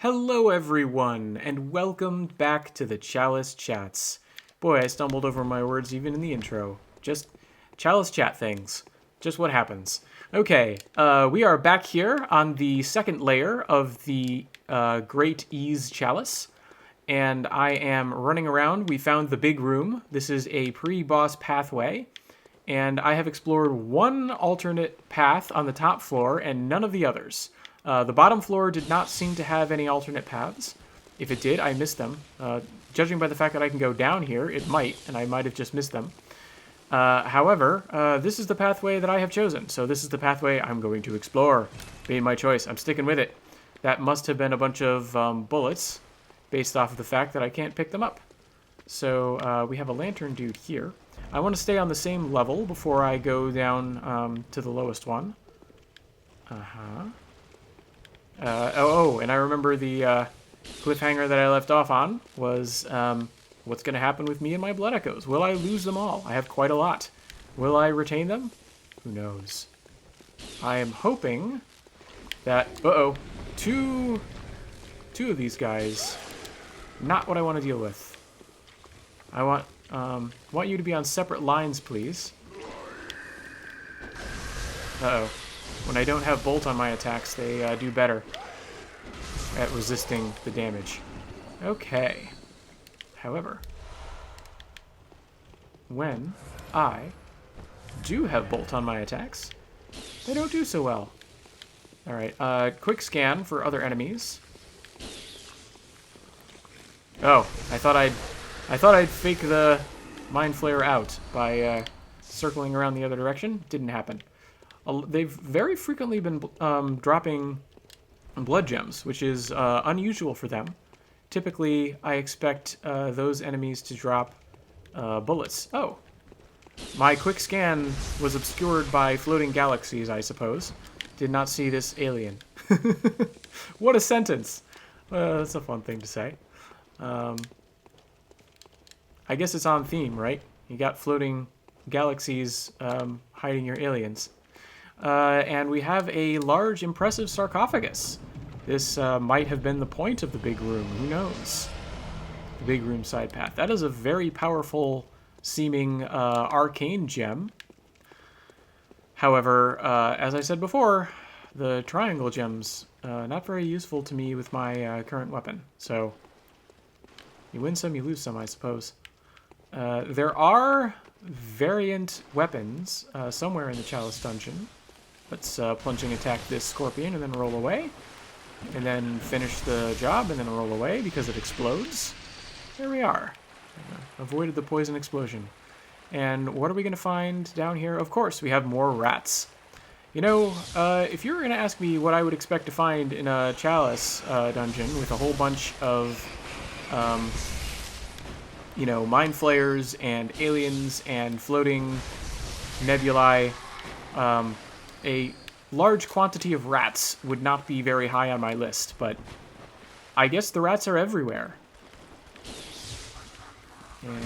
Hello everyone, and welcome back to the Chalice Chats. Boy, I stumbled over my words even in the intro. Just Chalice Chat things. Just what happens. Okay, we are back here on the second layer of the Great Ease Chalice, and I am running around. We found the big room. This is a pre-boss pathway, and I have explored one alternate path on the top floor and none of the others. The bottom floor did not seem to have any alternate paths. If it did, I missed them. Judging by the fact that I can go down here, it might, and I might have just missed them. However, this is the pathway that I have chosen, so this is the pathway I'm going to explore. Being my choice, I'm sticking with it. That must have been a bunch of bullets, based off of the fact that I can't pick them up. So we have a lantern dude here. I want to stay on the same level before I go down to the lowest one. And I remember the cliffhanger that I left off on was what's going to happen with me and my blood echoes. Will I lose them all? I have quite a lot. Will I retain them? Who knows? I am hoping that... Two of these guys. Not what I want to deal with. I want you to be on separate lines, please. When I don't have bolt on my attacks, they do better at resisting the damage. Okay. However, when I do have bolt on my attacks, they don't do so well. Alright, quick scan for other enemies. Oh, I thought I'd fake the mind flare out by circling around the other direction. Didn't happen. They've very frequently been dropping blood gems, which is unusual for them. Typically, I expect those enemies to drop bullets. Oh. My quick scan was obscured by floating galaxies, I suppose. Did not see this alien. What a sentence. That's a fun thing to say. I guess it's on theme, right? You got floating galaxies hiding your aliens. And we have a large, impressive sarcophagus. This might have been the point of the big room. Who knows? The big room side path. That is a very powerful seeming arcane gem. However, as I said before, the triangle gems, not very useful to me with my current weapon. So, you win some, you lose some, I suppose. There are variant weapons somewhere in the Chalice dungeon. Let's plunging attack this scorpion and then roll away. And then finish the job and then roll away because it explodes. There we are. Avoided the poison explosion. And what are we going to find down here? Of course, we have more rats. You know, if you were going to ask me what I would expect to find in a Chalice dungeon with a whole bunch of, mind flayers and aliens and floating nebulae, a large quantity of rats would not be very high on my list, but I guess the rats are everywhere. And,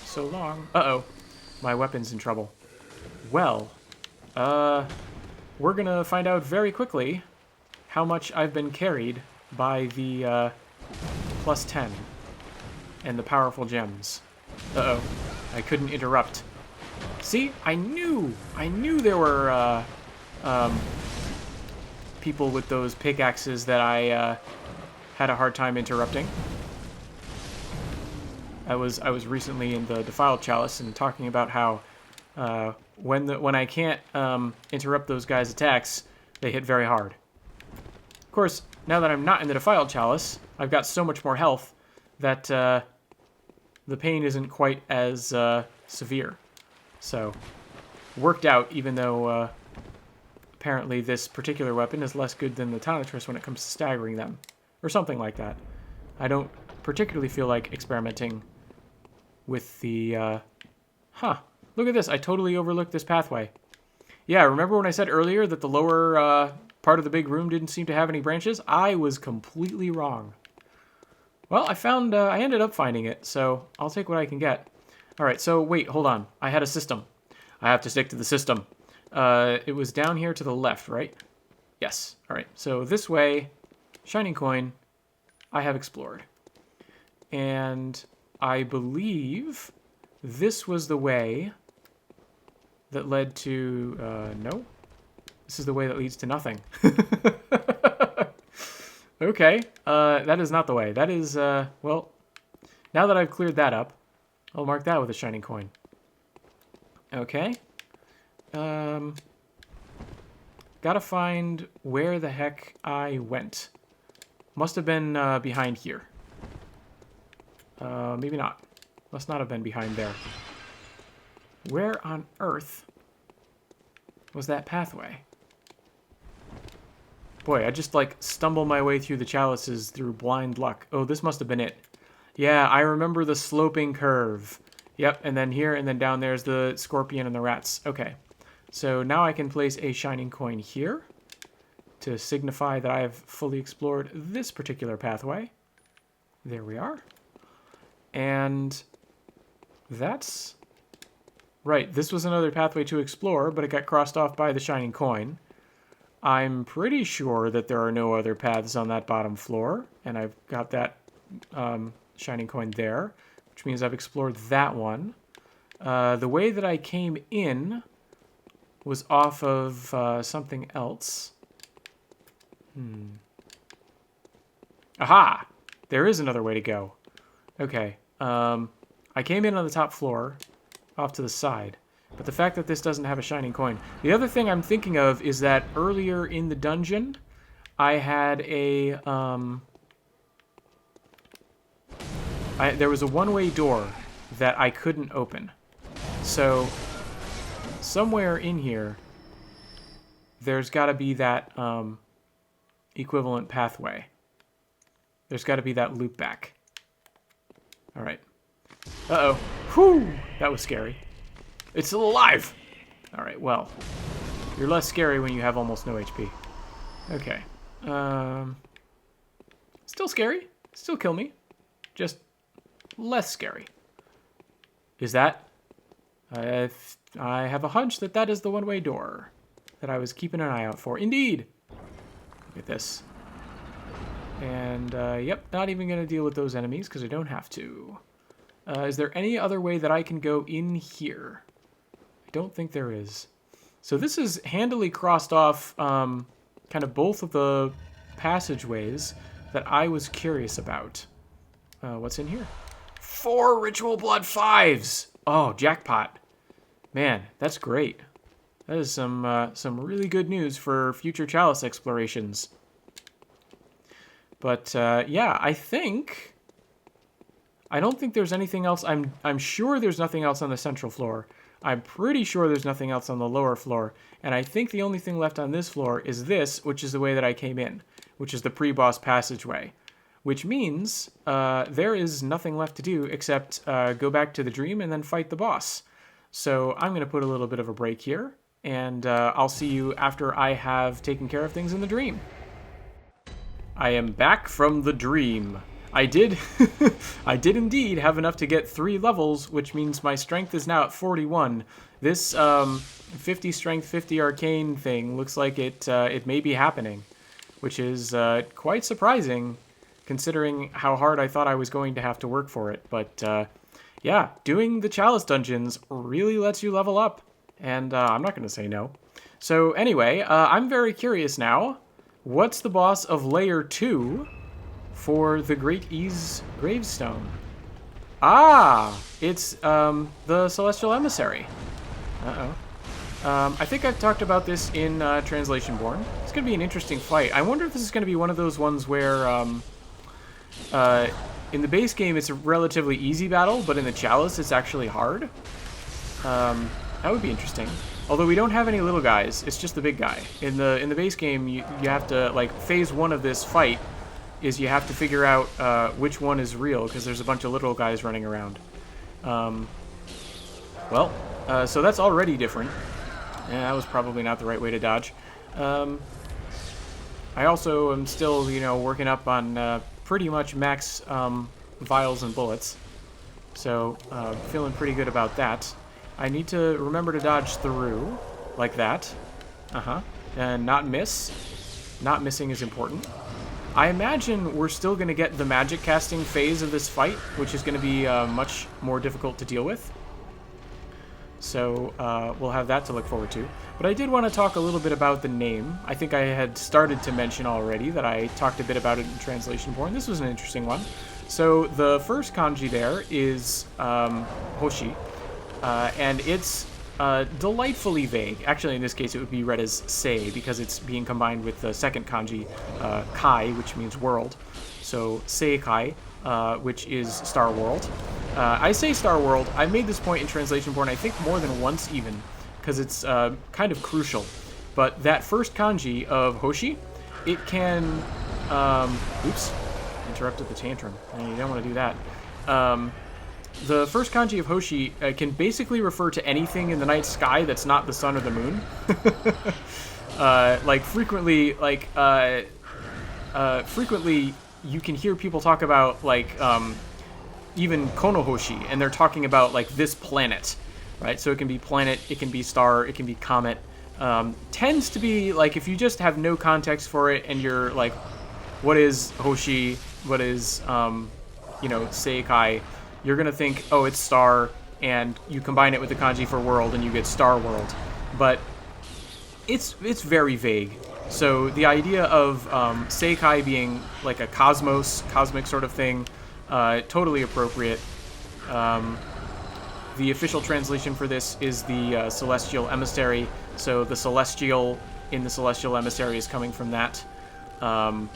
so long. Uh-oh. My weapon's in trouble. Well, we're gonna find out very quickly how much I've been carried by the, plus 10 and the powerful gems. Uh-oh. I couldn't interrupt. See, I knew there were people with those pickaxes that I had a hard time interrupting. I was recently in the Defiled Chalice and talking about how when I can't interrupt those guys' attacks, they hit very hard. Of course, now that I'm not in the Defiled Chalice, I've got so much more health that the pain isn't quite as severe. So, worked out, even though apparently this particular weapon is less good than the Tonitrus when it comes to staggering them. Or something like that. I don't particularly feel like experimenting with the... Look at this. I totally overlooked this pathway. Yeah, remember when I said earlier that the lower part of the big room didn't seem to have any branches? I was completely wrong. Well, I ended up finding it, so I'll take what I can get. Alright, so wait, hold on. I had a system. I have to stick to the system. It was down here to the left, right? Yes. Alright, so this way shining coin, I have explored. And I believe this was the way that led to... no. This is the way that leads to nothing. Okay, that is not the way. That is, well, now that I've cleared that up, I'll mark that with a shining coin. Okay. Gotta find where the heck I went. Must have been behind here. Maybe not. Must not have been behind there. Where on earth was that pathway? Boy, I just, like, stumble my way through the chalices through blind luck. Oh, this must have been it. Yeah, I remember the sloping curve. Yep, and then here, and then down there's the scorpion and the rats. Okay, so now I can place a shining coin here to signify that I have fully explored this particular pathway. There we are. And that's... right, this was another pathway to explore, but it got crossed off by the shining coin. I'm pretty sure that there are no other paths on that bottom floor, and I've got that shining coin there, which means I've explored that one. The way that I came in was off of something else. Aha! There is another way to go. Okay. I came in on the top floor, off to the side. But the fact that this doesn't have a shining coin. The other thing I'm thinking of is that earlier in the dungeon, I had a, there was a one-way door that I couldn't open. So, somewhere in here, there's got to be that equivalent pathway. There's got to be that loop back. All right. Uh-oh. Whew! That was scary. It's still alive! Alright, well. You're less scary when you have almost no HP. Okay. Still scary. Still kill me. Just less scary. Is that? I have a hunch that that is the one-way door that I was keeping an eye out for. Indeed! Look at this. And, yep, not even going to deal with those enemies because I don't have to. Is there any other way that I can go in here? Don't think there is. So this is handily crossed off kind of both of the passageways that I was curious about. What's in here? 4 ritual blood 5s! Oh, jackpot. Man, that's great. That is some really good news for future Chalice explorations. But yeah, I don't think there's anything else. I'm sure there's nothing else on the central floor. I'm pretty sure there's nothing else on the lower floor, and I think the only thing left on this floor is this, which is the way that I came in, which is the pre-boss passageway, which means there is nothing left to do except go back to the dream and then fight the boss. So I'm going to put a little bit of a break here, and I'll see you after I have taken care of things in the dream. I am back from the dream. I did indeed have enough to get 3 levels, which means my strength is now at 41. This 50 strength, 50 arcane thing looks like it may be happening, which is quite surprising considering how hard I thought I was going to have to work for it. But yeah, doing the Chalice dungeons really lets you level up, and I'm not going to say no. So anyway, I'm very curious now. What's the boss of Layer 2? For the Great Ease Gravestone. Ah! It's the Celestial Emissary. Uh-oh. I think I've talked about this in Translation Born. It's going to be an interesting fight. I wonder if this is going to be one of those ones where in the base game it's a relatively easy battle, but in the Chalice it's actually hard. That would be interesting. Although we don't have any little guys, it's just the big guy. In the base game, you have to, like, phase 1 of this fight is you have to figure out which one is real, because there's a bunch of little guys running around. Well, so that's already different. Yeah, that was probably not the right way to dodge. I also am still, working up on pretty much max vials and bullets. So, feeling pretty good about that. I need to remember to dodge through, like that. And not miss. Not missing is important. I imagine we're still going to get the magic casting phase of this fight, which is going to be much more difficult to deal with. So we'll have that to look forward to. But I did want to talk a little bit about the name. I think I had started to mention already that I talked a bit about it in translation porn. This was an interesting one. So the first kanji there is Hoshi, and it's delightfully vague. Actually, in this case, it would be read as sei because it's being combined with the second kanji, kai, which means world. So sei kai, which is Star World. I say Star World. I made this point in translation porn, I think more than once even, because it's kind of crucial. But that first kanji of Hoshi, it can... oops, interrupted the tantrum. You don't want to do that. The first kanji of Hoshi can basically refer to anything in the night sky that's not the sun or the moon. Frequently you can hear people talk about, like, even Konohoshi, and they're talking about, like, this planet, right? So it can be planet, it can be star, it can be comet. Tends to be, like, if you just have no context for it and you're, like, what is Hoshi, what is, Seikai, you're going to think, oh, it's star, and you combine it with the kanji for world, and you get Star World. But it's very vague. So the idea of Seikai being like a cosmic sort of thing, totally appropriate. The official translation for this is the Celestial Emissary. So the Celestial in the Celestial Emissary is coming from that. So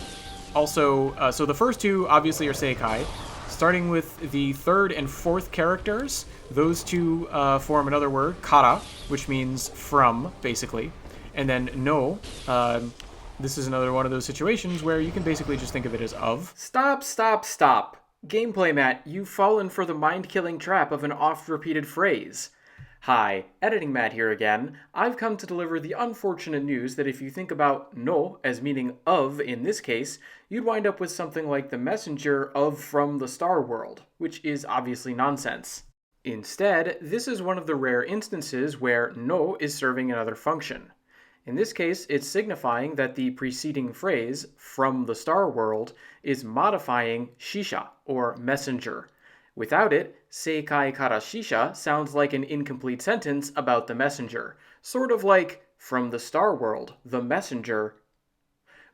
the first two obviously are Seikai. Starting with the third and fourth characters, those two form another word, kara, which means from, basically. And then no, this is another one of those situations where you can basically just think of it as of. Stop. Gameplay Matt, you've fallen for the mind-killing trap of an oft-repeated phrase. Hi, Editing Matt here again. I've come to deliver the unfortunate news that if you think about no as meaning of in this case, you'd wind up with something like the messenger of from the Star World, which is obviously nonsense. Instead, this is one of the rare instances where no is serving another function. In this case, it's signifying that the preceding phrase, from the Star World, is modifying shisha, or messenger. Without it, Seikai kara shisha sounds like an incomplete sentence about the messenger, sort of like, from the Star World, the messenger.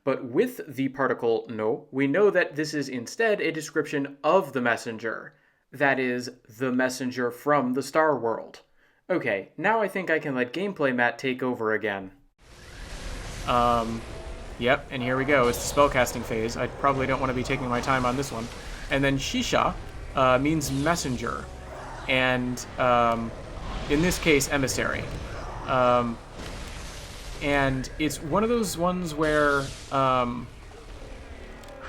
But with the particle no, we know that this is instead a description of the messenger. That is, the messenger from the Star World. Okay, now I think I can let Gameplay Matt take over again. Yep, and here we go. It's the spellcasting phase. I probably don't want to be taking my time on this one. And then shisha means messenger, and in this case, emissary. And it's one of those ones where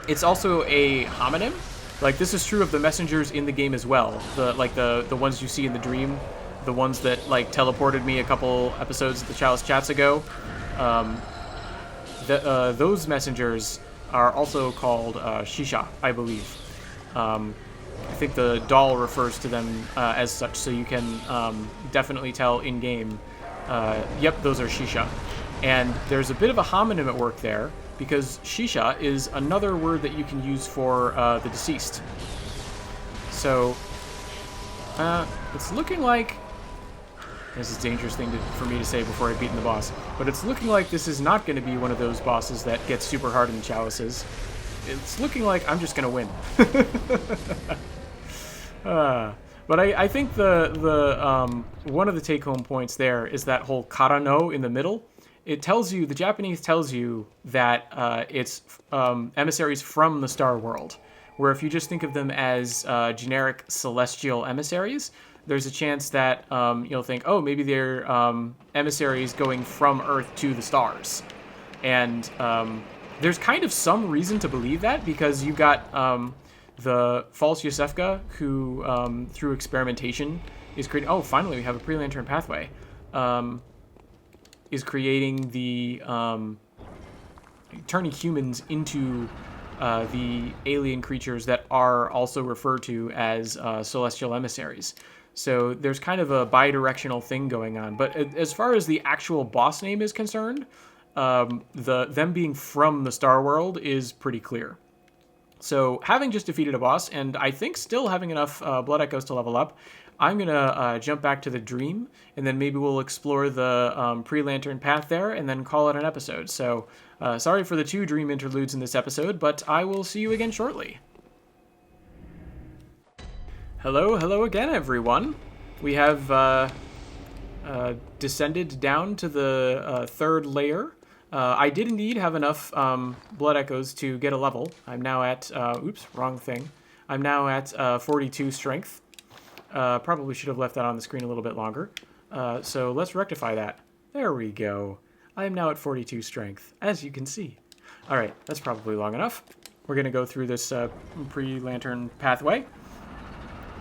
it's also a homonym. Like, this is true of the messengers in the game as well. The ones you see in the dream, the ones that, like, teleported me a couple episodes of the Chalice Chats ago. Those messengers are also called shisha, I believe. I think the doll refers to them as such, so you can definitely tell in-game, yep, those are shisha. And there's a bit of a homonym at work there, because shisha is another word that you can use for the deceased. So, it's looking like... This is a dangerous thing for me to say before I've beaten the boss. But it's looking like this is not going to be one of those bosses that gets super hard in the chalices. It's looking like I'm just going to win. But I think the one of the take-home points there is that whole karano in the middle. It tells you, the Japanese tells you that it's emissaries from the Star World. Where if you just think of them as generic celestial emissaries, there's a chance that you'll think, oh, maybe they're emissaries going from Earth to the stars. And there's kind of some reason to believe that, because you got the false Yosefka, who, through experimentation, is creating... Oh, finally, we have a pre-lantern pathway. Is creating the... turning humans into the alien creatures that are also referred to as celestial emissaries. So there's kind of a bi-directional thing going on. But as far as the actual boss name is concerned, them being from the Star World is pretty clear. So having just defeated a boss, and I think still having enough blood echoes to level up, I'm going to jump back to the dream, and then maybe we'll explore the pre-lantern path there, and then call it an episode. So sorry for the 2 dream interludes in this episode, but I will see you again shortly. Hello again, everyone. We have descended down to the 3rd layer. I did indeed have enough blood echoes to get a level. I'm now at, oops, wrong thing. I'm now at 42 strength. Probably should have left that on the screen a little bit longer. So let's rectify that. There we go. I am now at 42 strength, as you can see. All right, that's probably long enough. We're going to go through this pre-lantern pathway.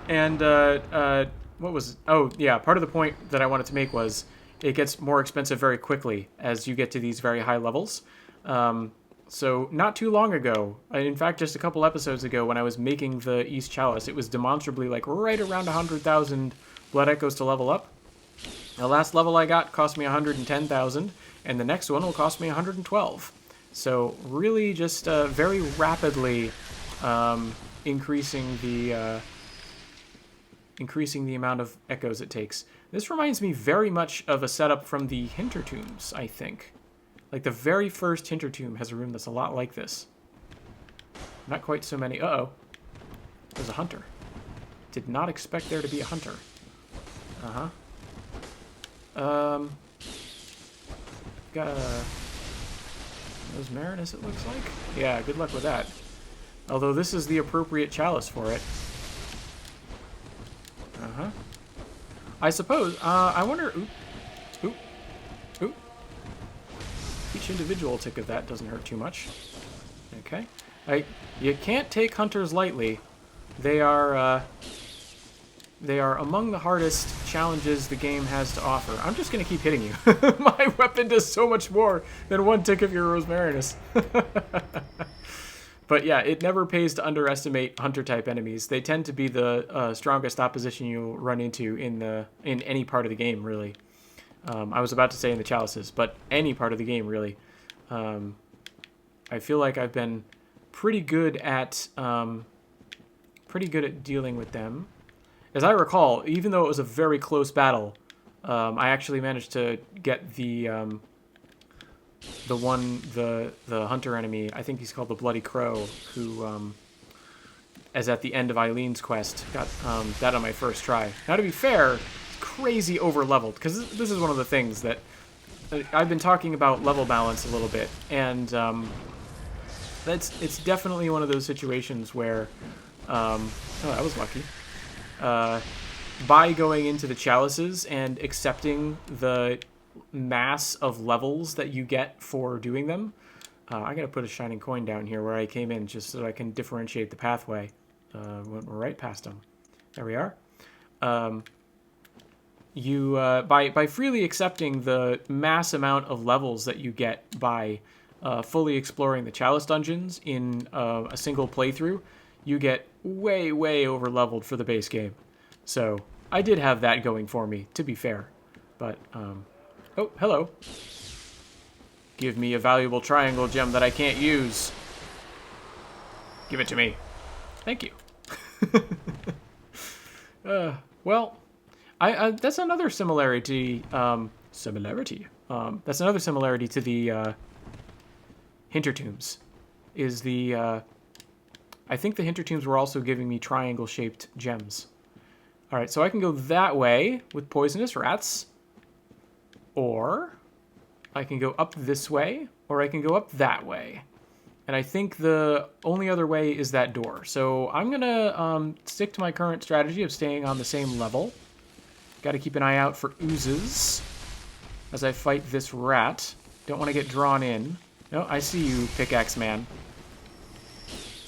And what was... Oh, yeah, part of the point that I wanted to make was it gets more expensive very quickly as you get to these very high levels. So not too long ago, in fact, just a couple episodes ago when I was making the East Chalice, it was demonstrably like right around 100,000 blood echoes to level up. The last level I got cost me 110,000, and the next one will cost me 112. So really just very rapidly increasing the amount of echoes it takes. This reminds me very much of a setup from the Hintertombs, I think. Like the very first Hintertomb has a room that's a lot like this. Not quite so many. Uh-oh. There's a hunter. Did not expect there to be a hunter. Uh-huh. Got a... Those Marinus, it looks like? Yeah, good luck with that. Although this is the appropriate chalice for it. Uh-huh. I suppose, I wonder... Oop. Oop. Oop. Each individual tick of that doesn't hurt too much. Okay. You can't take hunters lightly. They are among the hardest challenges the game has to offer. I'm just going to keep hitting you. My weapon does so much more than 1 tick of your Rosmarinus. But yeah, it never pays to underestimate hunter-type enemies. They tend to be the strongest opposition you'll run into in any part of the game, really. I was about to say in the chalices, but any part of the game, really. I feel like I've been pretty good at dealing with them. As I recall, even though it was a very close battle, I actually managed to get the hunter enemy. I think he's called the Bloody Crow, who, as at the end of Eileen's quest, got that on my first try. Now, to be fair, crazy over-leveled, because this is one of the things that I've been talking about level balance a little bit, and it's definitely one of those situations where, oh, that was lucky. By going into the chalices and accepting the mass of levels that you get for doing them, I gotta put a shining coin down here where I came in just so that I can differentiate the pathway. Went right past them. There we are. By freely accepting the mass amount of levels that you get by fully exploring the chalice dungeons in a single playthrough, you get way over leveled for the base game. So I did have that going for me, to be fair. But oh, hello. Give me a valuable triangle gem that I can't use. Give it to me. Thank you. Well, that's another similarity. That's another similarity to the Hintertombs. Is the I think the Hintertombs were also giving me triangle-shaped gems. All right, so I can go that way with poisonous rats, or I can go up this way, or I can go up that way. And I think the only other way is that door. So I'm gonna stick to my current strategy of staying on the same level. Got to keep an eye out for oozes as I fight this rat. Don't want to get drawn in. No, I see you, pickaxe man.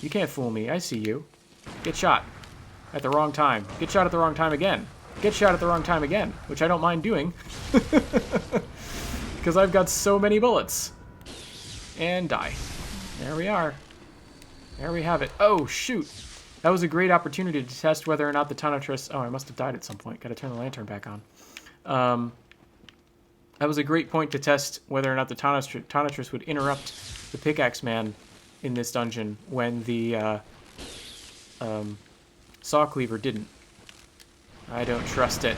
You can't fool me. I see you. Get shot at the wrong time. Get shot at the wrong time again. Get shot at the wrong time again, which I don't mind doing. Because I've got so many bullets. And die. There we are. There we have it. Oh, shoot. That was a great opportunity to test whether or not the Tonitrus... Oh, I must have died at some point. Got to turn the lantern back on. That was a great point to test whether or not the Tonitrus would interrupt the pickaxe man in this dungeon when the saw cleaver didn't. I don't trust it.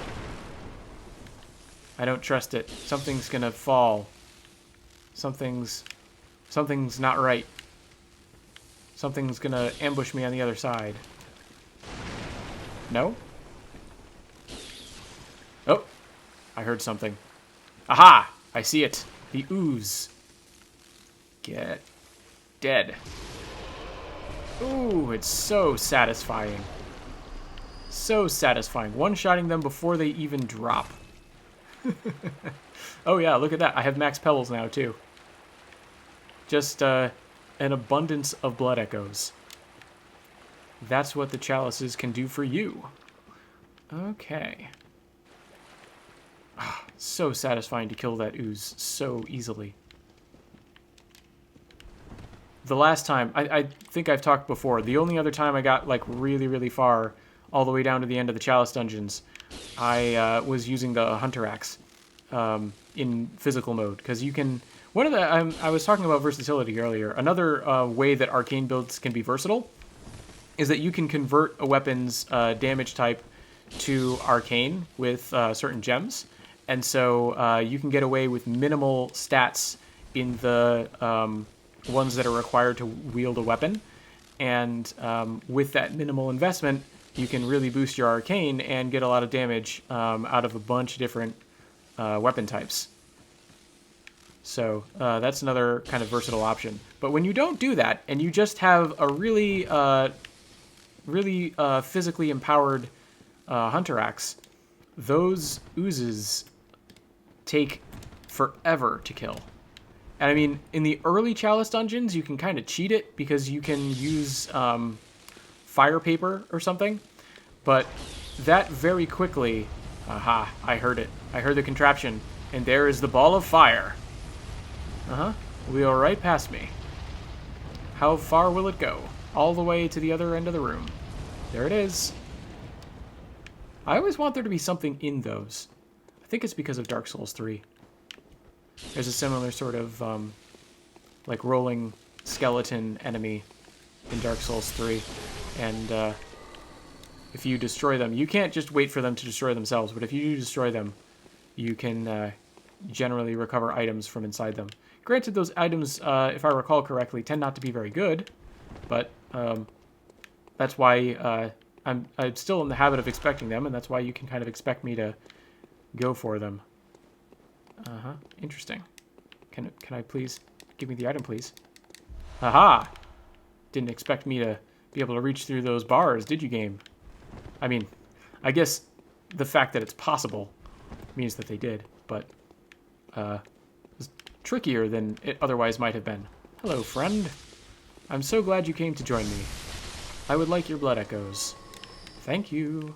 I don't trust it. Something's gonna fall. Something's not right. Something's gonna ambush me on the other side. No? Oh! I heard something. Aha! I see it. The ooze. Get dead. Ooh, it's so satisfying. So satisfying. One-shotting them before they even drop. Oh yeah, look at that. I have max pebbles now, too. Just, an abundance of blood echoes. That's what the chalices can do for you. Okay. Oh, so satisfying to kill that ooze so easily. The last time, I think I've talked before, the only other time I got, like, really, really far, all the way down to the end of the Chalice dungeons, I was using the Hunter Axe in physical mode. Because you can... One of the... I was talking about versatility earlier. Another way that arcane builds can be versatile is that you can convert a weapon's damage type to arcane with certain gems. And so you can get away with minimal stats in the ones that are required to wield a weapon. And with that minimal investment, you can really boost your arcane and get a lot of damage out of a bunch of different weapon types. So that's another kind of versatile option. But when you don't do that, and you just have a really physically empowered Hunter Axe, those oozes take forever to kill. And I mean, in the early Chalice dungeons, you can kind of cheat it because you can use fire paper or something. But that very quickly... Aha, I heard it. I heard the contraption. And there is the ball of fire. Uh-huh. Wheel right past me. How far will it go? All the way to the other end of the room. There it is. I always want there to be something in those. I think it's because of Dark Souls 3. There's a similar sort of, like, rolling skeleton enemy in Dark Souls 3. And, if you destroy them, you can't just wait for them to destroy themselves, but if you do destroy them, you can, generally recover items from inside them. Granted, those items, if I recall correctly, tend not to be very good, but, that's why, I'm still in the habit of expecting them, and that's why you can kind of expect me to go for them. Uh-huh. Interesting. Can I please... Give me the item, please. Aha! Didn't expect me to be able to reach through those bars, did you, game? I mean, I guess the fact that it's possible means that they did, but it's trickier than it otherwise might have been. Hello, friend. I'm so glad you came to join me. I would like your blood echoes. Thank you.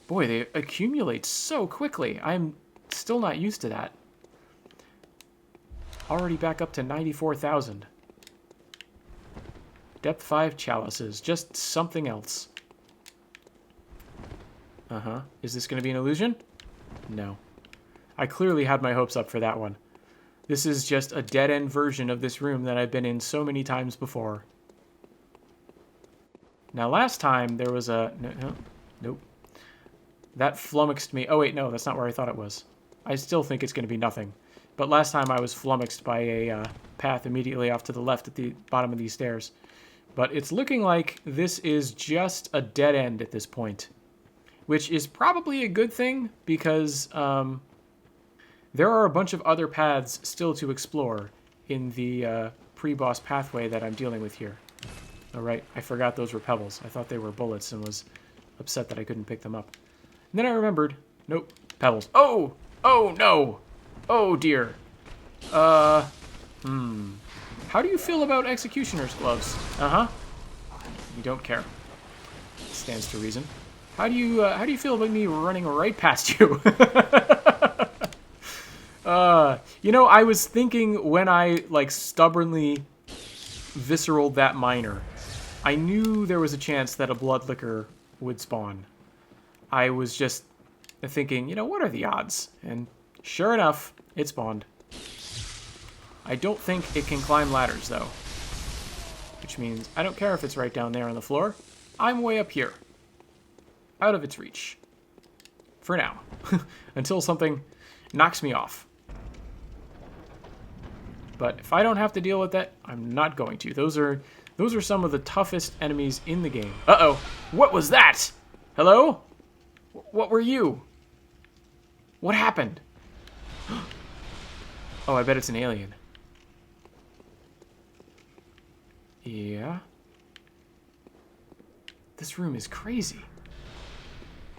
Boy, they accumulate so quickly. I'm still not used to that. Already back up to 94,000. Depth 5 chalices. Just something else. Uh-huh. Is this going to be an illusion? No. I clearly had my hopes up for that one. This is just a dead-end version of this room that I've been in so many times before. Now, last time there was a... Nope. That flummoxed me. Oh, wait, no, that's not where I thought it was. I still think it's going to be nothing. But last time I was flummoxed by a path immediately off to the left at the bottom of these stairs. But it's looking like this is just a dead end at this point. Which is probably a good thing, because there are a bunch of other paths still to explore in the pre-boss pathway that I'm dealing with here. Oh, right, I forgot those were pebbles. I thought they were bullets and was upset that I couldn't pick them up. And then I remembered, nope, pebbles. Oh! Oh, no! Oh, dear. How do you feel about Executioner's gloves? Uh-huh. You don't care. Stands to reason. How do you feel about me running right past you? You know, I was thinking when I, like, stubbornly visceraled that miner, I knew there was a chance that a blood liquor would spawn. I was just thinking, you know, what are the odds? And sure enough, it spawned. I don't think it can climb ladders, though. Which means I don't care if it's right down there on the floor. I'm way up here. Out of its reach. For now. Until something knocks me off. But if I don't have to deal with that, I'm not going to. Those are some of the toughest enemies in the game. Uh-oh. What was that? Hello? What were you? What happened? Oh, I bet it's an alien. Yeah. This room is crazy.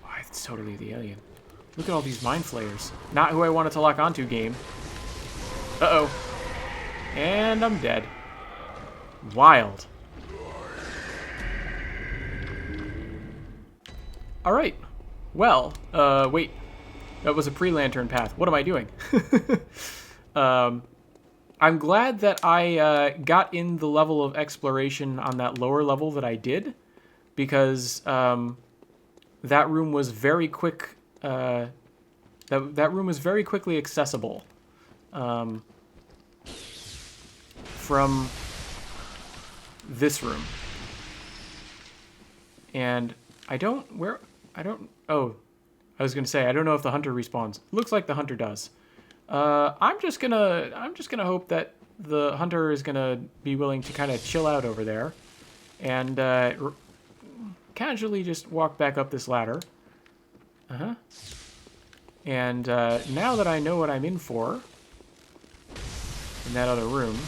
Oh, it's totally the alien. Look at all these mind flayers. Not who I wanted to lock onto, game. Uh-oh. And I'm dead. Wild. Alright. Well, wait. That was a pre-lantern path. What am I doing? I'm glad that I got in the level of exploration on that lower level that I did, because that room was very quick. That room was very quickly accessible from this room. And oh, I was gonna say, I don't know if the hunter respawns. Looks like the hunter does. I'm just gonna hope that the hunter is gonna be willing to kind of chill out over there, and casually just walk back up this ladder. And now that I know what I'm in for in that other room,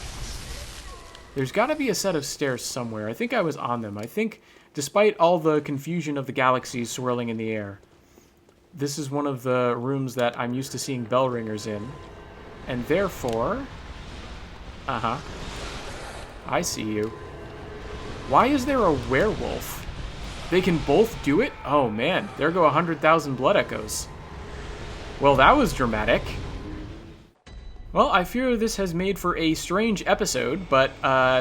there's got to be a set of stairs somewhere. I think I was on them. I think, despite all the confusion of the galaxies swirling in the air, this is one of the rooms that I'm used to seeing bell ringers in. And therefore... I see you. Why is there a werewolf? They can both do it? Oh man, there go 100,000 blood echoes. Well, that was dramatic. Well, I fear this has made for a strange episode, but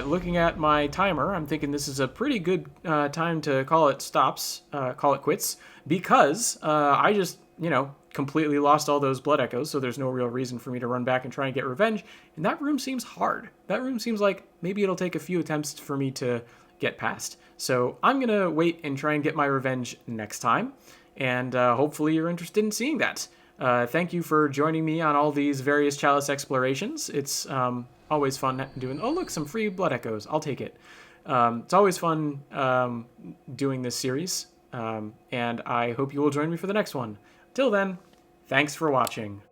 looking at my timer, I'm thinking this is a pretty good time to call it quits, because I just, completely lost all those blood echoes, so there's no real reason for me to run back and try and get revenge, and that room seems hard. That room seems like maybe it'll take a few attempts for me to get past. So I'm going to wait and try and get my revenge next time, and hopefully you're interested in seeing that. Thank you for joining me on all these various Chalice explorations. It's always fun doing... Oh, look, some free blood echoes. I'll take it. It's always fun doing this series, and I hope you will join me for the next one. Till then, thanks for watching.